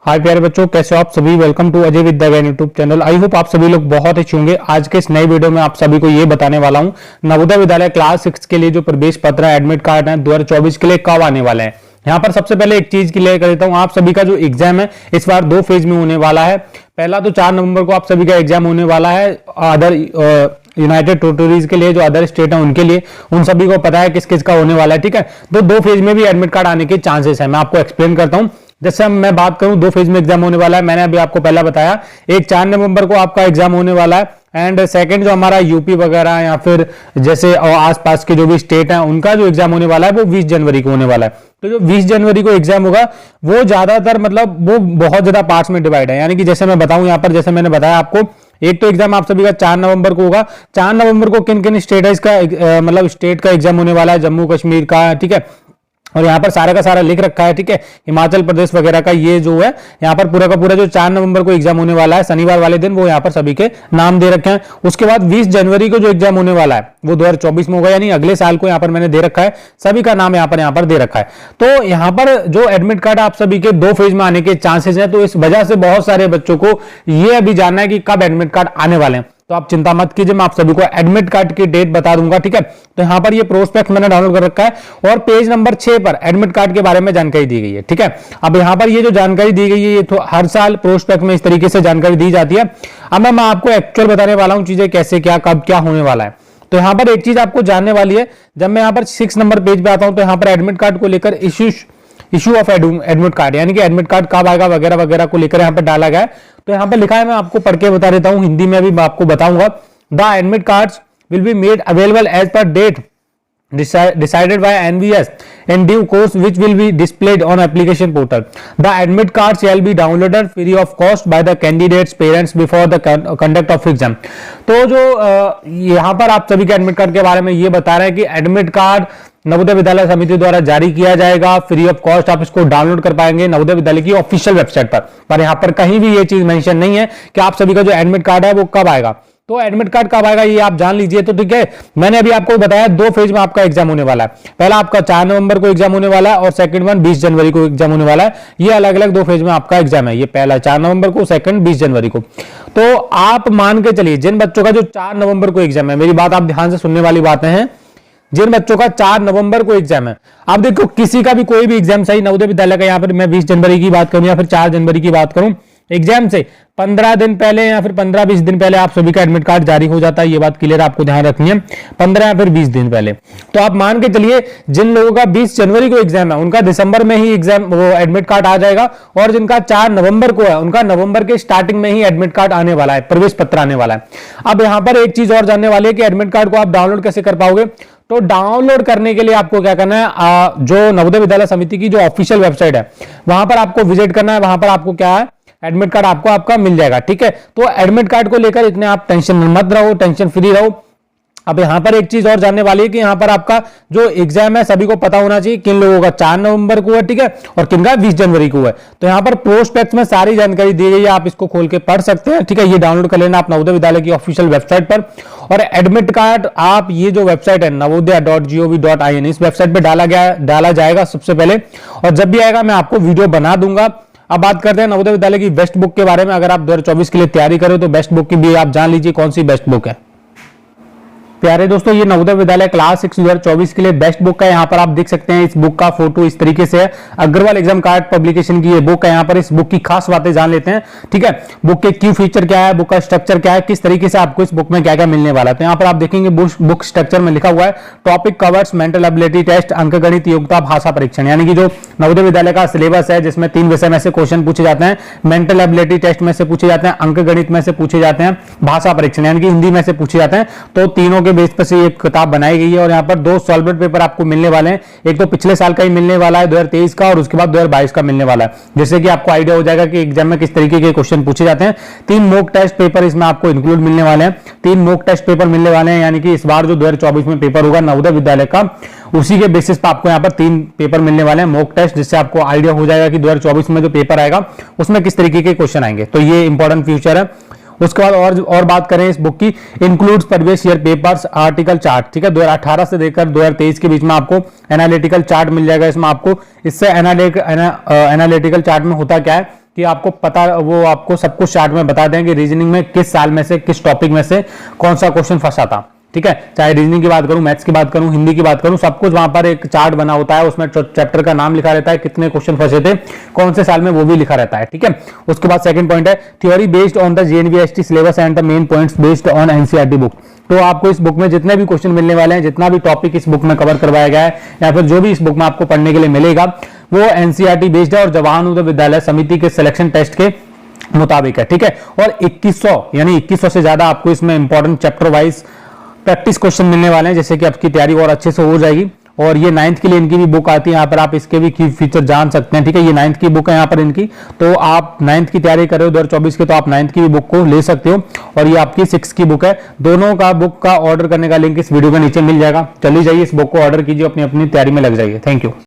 हाय प्यारे बच्चों, कैसे हो आप सभी। वेलकम टू अजय विद्या ज्ञान यूट्यूब चैनल। आई होप आप सभी लोग बहुत अच्छे होंगे। आज के इस नए वीडियो में आप सभी को ये बताने वाला हूं नवोदय विद्यालय क्लास 6 के लिए जो प्रवेश पत्र है, एडमिट कार्ड है 2024 के लिए कब आने वाले हैं। यहाँ पर सबसे पहले एक चीज क्लियर कर देता हूँ, आप सभी का जो एग्जाम है इस बार 2 फेज में होने वाला है। पहला तो 4 नवंबर को आप सभी का एग्जाम होने वाला है अदर यूनाइटेड टेरिटरीज के लिए, जो अदर स्टेट है उनके लिए, उन सभी को पता है किस किस का होने वाला है। ठीक है, तो 2 फेज में भी एडमिट कार्ड आने के चांसेस है। मैं आपको एक्सप्लेन करता हूँ। जैसे मैं बात करूं 2 फेज में एग्जाम होने वाला है, मैंने अभी आपको पहला बताया। एक 4 नवंबर को आपका एग्जाम होने वाला है एंड सेकंड जो हमारा यूपी वगैरह या फिर जैसे आसपास के जो भी स्टेट हैं उनका जो एग्जाम होने वाला है वो 20 जनवरी को होने वाला है। तो जो 20 जनवरी को एग्जाम होगा वो ज्यादातर मतलब वो बहुत ज्यादा पार्ट्स में डिवाइड है। यानी कि जैसे मैं बताऊं यहाँ पर, जैसे मैंने बताया आपको, एक तो एग्जाम आप सभी का 4 नवंबर को होगा। 4 नवंबर को किन किन स्टेट का मतलब स्टेट का एग्जाम होने वाला है, जम्मू कश्मीर का, ठीक है, और यहाँ पर सारा का सारा लिख रखा है। ठीक है, हिमाचल प्रदेश वगैरह का ये जो है यहाँ पर पूरा का पूरा जो 4 नवंबर को एग्जाम होने वाला है शनिवार वाले दिन, वो यहाँ पर सभी के नाम दे रखे हैं। उसके बाद 20 जनवरी को जो एग्जाम होने वाला है वो 2024 में होगा, यानी अगले साल को यहाँ पर मैंने दे रखा है। सभी का नाम यहाँ पर दे रखा है। तो यहाँ पर जो एडमिट कार्ड आप सभी के 2 फेज में आने के चांसेस है, तो इस वजह से बहुत सारे बच्चों को ये अभी जानना है कि कब एडमिट कार्ड आने वाले हैं। तो आप चिंता मत कीजिए, मैं आप सभी को एडमिट कार्ड की डेट बता दूंगा। ठीक है, तो यहां पर ये प्रोस्पेक्ट मैंने डाउनलोड कर रखा है और पेज नंबर 6 पर एडमिट कार्ड के बारे में जानकारी दी गई है। ठीक है, अब यहां पर ये जो जानकारी दी गई है ये तो हर साल प्रोस्पेक्ट में इस तरीके से जानकारी दी जाती है। अब मैं आपको एक्चुअल बताने वाला हूं चीजें कैसे क्या कब क्या होने वाला है। तो यहां पर एक चीज आपको जानने वाली है, जब मैं यहां पर 6 नंबर पेज पे आता हूं तो यहां पर एडमिट कार्ड को लेकर इशू ऑफ एडमिट कार्ड, यानी कि एडमिट कार्ड कब आएगा वगैरह वगैरह को लेकर यहां पर डाला गया है। तो यहां पर लिखा है, मैं आपको पढ़ के बता देता हूं, हिंदी में भी मैं आपको बताऊंगा। The admit cards will be made available as per date decided by NVS in due course, which will be displayed on application portal. The admit cards shall be downloaded free of cost by the candidates parents before the conduct of exam. तो जो यहाँ पर आप सभी के admit card के बारे में ये बता रहे हैं कि एडमिट कार्ड नवोदय विद्यालय समिति द्वारा जारी किया जाएगा फ्री ऑफ कॉस्ट। आप इसको डाउनलोड कर पाएंगे नवोदय विद्यालय की ऑफिशियल वेबसाइट पर यहाँ पर कहीं भी ये चीज मेंशन नहीं है कि आप सभी का जो एडमिट कार्ड है वो कब आएगा। तो एडमिट कार्ड कब आएगा ये आप जान लीजिए। तो ठीक है, मैंने अभी आपको बताया 2 फेज में आपका एग्जाम होने वाला है। पहला आपका 4 नवंबर को एग्जाम होने वाला है और सेकंड वन 20 जनवरी को एग्जाम होने वाला है। ये अलग अलग 2 फेज में आपका एग्जाम है। ये पहला 4 नवंबर को, सेकंड 20 जनवरी को। तो आप मान के चलिए जिन बच्चों का जो 4 नवंबर को एग्जाम है, मेरी बात आप ध्यान से सुनने वाली बातें हैं, जिन बच्चों का 4 नवंबर को एग्जाम है, आप देखो किसी का भी कोई भी एग्जाम सही नवोदय विद्यालय का, यहाँ पर मैं 20 जनवरी की बात करूं या फिर 4 जनवरी की बात करूं, एग्जाम से 15 दिन पहले या फिर 15-20 दिन पहले आप सभी का एडमिट कार्ड जारी हो जाता है। ये बात क्लियर आपको ध्यान रखनी है, 15 या फिर 20 दिन पहले। तो आप मान के चलिए जिन लोगों का 20 जनवरी को एग्जाम है उनका दिसंबर में ही एग्जाम वो एडमिट कार्ड आ जाएगा, और जिनका 4 नवंबर को है उनका नवंबर के स्टार्टिंग में ही एडमिट कार्ड आने वाला है, प्रवेश पत्र आने वाला है। अब यहां पर एक चीज और जानने वाली है कि एडमिट कार्ड को आप डाउनलोड कैसे कर पाओगे। तो डाउनलोड करने के लिए आपको क्या करना है, जो नवोदय विद्यालय समिति की जो ऑफिशियल वेबसाइट है वहां पर आपको विजिट करना है। वहां पर आपको क्या है, एडमिट कार्ड आपको आपका मिल जाएगा। ठीक है, तो एडमिट कार्ड को लेकर इतने आप टेंशन मत रहो, टेंशन फ्री रहो। अब यहां पर एक चीज और जानने वाली है कि यहां पर आपका जो एग्जाम है सभी को पता होना चाहिए किन लोगों का 4 नवंबर को है, ठीक है, और किन का 20 जनवरी को है। तो यहां पर प्रोस्पेक्ट में सारी जानकारी दी गई है, आप इसको खोल के पढ़ सकते हैं। ठीक है, ये डाउनलोड कर लेना आप नवोदय विद्यालय की ऑफिशियल वेबसाइट पर। और एडमिट कार्ड आप ये जो वेबसाइट है navodaya.gov.in, इस वेबसाइट पर डाला जाएगा सबसे पहले, और जब भी आएगा मैं आपको वीडियो बना दूंगा। अब बात करते हैं नवोदय विद्यालय की बेस्ट बुक के बारे में। अगर आप 2024 के लिए तैयारी करो तो बेस्ट बुक की भी आप जान लीजिए कौन सी बेस्ट बुक है। प्यारे दोस्तों, ये नवोदय विद्यालय क्लास 6 2024 के लिए बेस्ट बुक है। यहाँ पर आप देख सकते हैं इस बुक का फोटो इस तरीके से है। अग्रवाल एग्जाम कार्ड पब्लिकेशन की ये बुक है। यहाँ पर इस बुक की खास बातें जान लेते हैं। ठीक है, बुक के क्यू फीचर क्या है, बुक का स्ट्रक्चर क्या है, किस तरीके से आपको इस बुक में क्या क्या मिलने वाला है। तो यहाँ पर आप देखेंगे बुक स्ट्रक्चर में लिखा हुआ है topic covers mental ability test, अंकगणित योग्यता, भाषा परीक्षण। यानी कि जो नवोदय विद्यालय का सिलेबस है जिसमें 3 विषय में से क्वेश्चन पूछे जाते हैं, मेंटल एबिलिटी टेस्ट में से पूछे जाते हैं, अंकगणित में से पूछे जाते हैं, भाषा परीक्षण यानी कि हिंदी में से पूछे जाते हैं। तो तीनों के बेस पर से किताब बनाई गई है। और यहाँ पर 2 सॉल्वेंट पेपर आपको मिलने वाले हैं। एक तो पिछले साल का ही मिलने वाला है 2023 का, और उसके बाद 2022 का मिलने वाला है, जिससे कि आपको आइडिया हो जाएगा कि एग्जाम में किस तरीके के क्वेश्चन पूछे जाते हैं। 3 मॉक टेस्ट पेपर इसमें आपको इंक्लूड मिलने वाले हैं। 3 मॉक टेस्ट पेपर मिलने वाले हैं, यानी कि इस बार जो 2024 में पेपर होगा नवोदय विद्यालय का, उसी के बेसिस पर आपको यहाँ पर 3 पेपर मिलने वाले हैं मॉक टेस्ट, जिससे आपको आइडिया हो जाएगा कि 2024 में जो पेपर आएगा उसमें किस तरीके के क्वेश्चन आएंगे। तो ये इंपॉर्टेंट फ्यूचर है। उसके बाद और बात करें इस बुक की, includes previous year papers article chart. ठीक है, 2018 से लेकर 2023 के बीच में आपको एनालिटिकल चार्ट मिल जाएगा। इसमें आपको इससे एनालिटिकल चार्ट में होता क्या है कि आपको पता, वो आपको सब कुछ चार्ट में बता दें कि रीजनिंग में किस साल में से किस टॉपिक में से कौन सा क्वेश्चन फंसा था। ठीक है, चाहे रीजनिंग की बात करूं, मैथ्स की बात करूं, हिंदी की बात करूं, सब कुछ वहां पर एक चार्ट बना होता है, उसमें चैप्टर का नाम लिखा रहता है, कितने क्वेश्चन फंसे थे, कौन से साल में, वो भी लिखा रहता है। ठीक है, उसके बाद सेकंड पॉइंट है theory based on the JNVST syllabus and the main points based on NCERT book. तो आपको इस बुक में जितने भी क्वेश्चन मिलने वाले हैं, जितना भी टॉपिक इस बुक में कवर करवाया गया है या फिर जो भी इस बुक में आपको पढ़ने के लिए मिलेगा, वो एनसीईआरटी बेस्ड है और जवाहर नवोदय विद्यालय समिति के सिलेक्शन टेस्ट के मुताबिक है। ठीक है, और 2100 यानी 2100 से ज्यादा आपको इसमें important chapter wise practice question मिलने वाले हैं, जैसे कि आपकी तैयारी और अच्छे से हो जाएगी। और ये 9th के लिए इनकी भी बुक आती है, यहाँ पर आप इसके भी की फीचर जान सकते हैं। ठीक है, ये 9th की बुक है यहाँ पर इनकी, तो आप 9th की तैयारी कर रहे हो 2024 की, तो आप 9th की भी बुक को ले सकते हो। और ये आपकी 6th की बुक है। दोनों का बुक का ऑर्डर करने का लिंक इस वीडियो के नीचे मिल जाएगा। चलिए जाइए, इस बुक को ऑर्डर कीजिए, अपनी अपनी तैयारी में लग जाइए। Thank you.